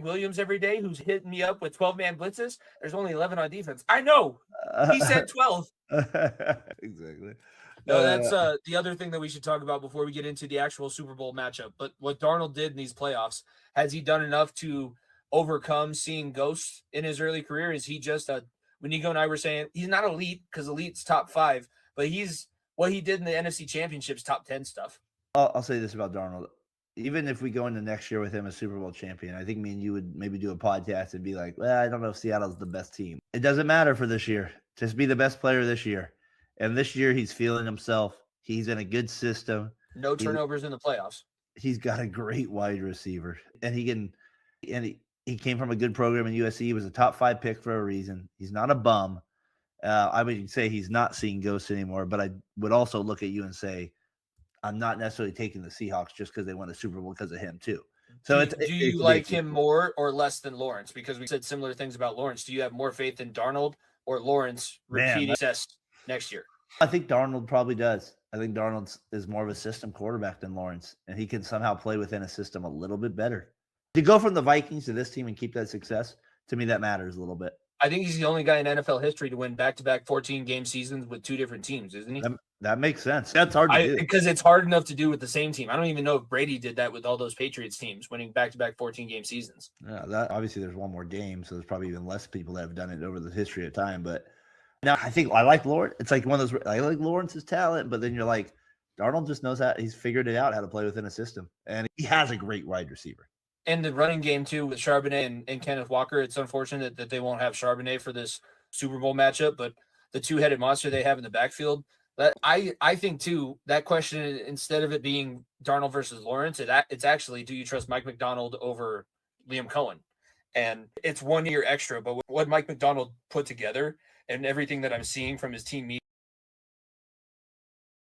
Williams every day who's hitting me up with 12-man blitzes. There's only 11 on defense. I know. He said 12. Exactly. No, that's the other thing that we should talk about before we get into the actual Super Bowl matchup. But what Darnold did in these playoffs, has he done enough to overcome seeing ghosts in his early career? Is he just when Nico and I were saying he's not elite because elite's top 5, but he's what he did in the NFC Championships, top 10 stuff. I'll say this about Darnold. Even if we go into next year with him a Super Bowl champion, I think me and you would maybe do a podcast and be like, well, I don't know if Seattle's the best team. It doesn't matter for this year. Just be the best player this year. And this year he's feeling himself. He's in a good system. No turnovers in the playoffs. He's got a great wide receiver. And he came from a good program in USC. He was a top 5 pick for a reason. He's not a bum. I would say he's not seeing ghosts anymore, but I would also look at you and say, I'm not necessarily taking the Seahawks just because they won a Super Bowl because of him too. So do you like him more or less than Lawrence? Because we said similar things about Lawrence. Do you have more faith in Darnold or Lawrence repeating success next year? I think Darnold probably does. I think Darnold is more of a system quarterback than Lawrence, and he can somehow play within a system a little bit better. To go from the Vikings to this team and keep that success, to me, that matters a little bit. I think he's the only guy in NFL history to win back-to-back 14-game seasons with 2 different teams, isn't he? That makes sense. That's hard to do. Because it's hard enough to do with the same team. I don't even know if Brady did that with all those Patriots teams, winning back-to-back 14-game seasons. Yeah, that obviously there's one more game, so there's probably even less people that have done it over the history of time. But now I think I like Lawrence. It's like one of those. I like Lawrence's talent, but then you're like, Darnold just knows how. He's figured it out how to play within a system, and he has a great wide receiver. And the running game, too, with Charbonnet and Kenneth Walker. It's unfortunate that they won't have Charbonnet for this Super Bowl matchup, but the two-headed monster they have in the backfield, that I think, too, that question, instead of it being Darnold versus Lawrence, it's actually, do you trust Mike Macdonald over Liam Cohen? And it's 1 year extra, but what Mike Macdonald put together and everything that I'm seeing from his team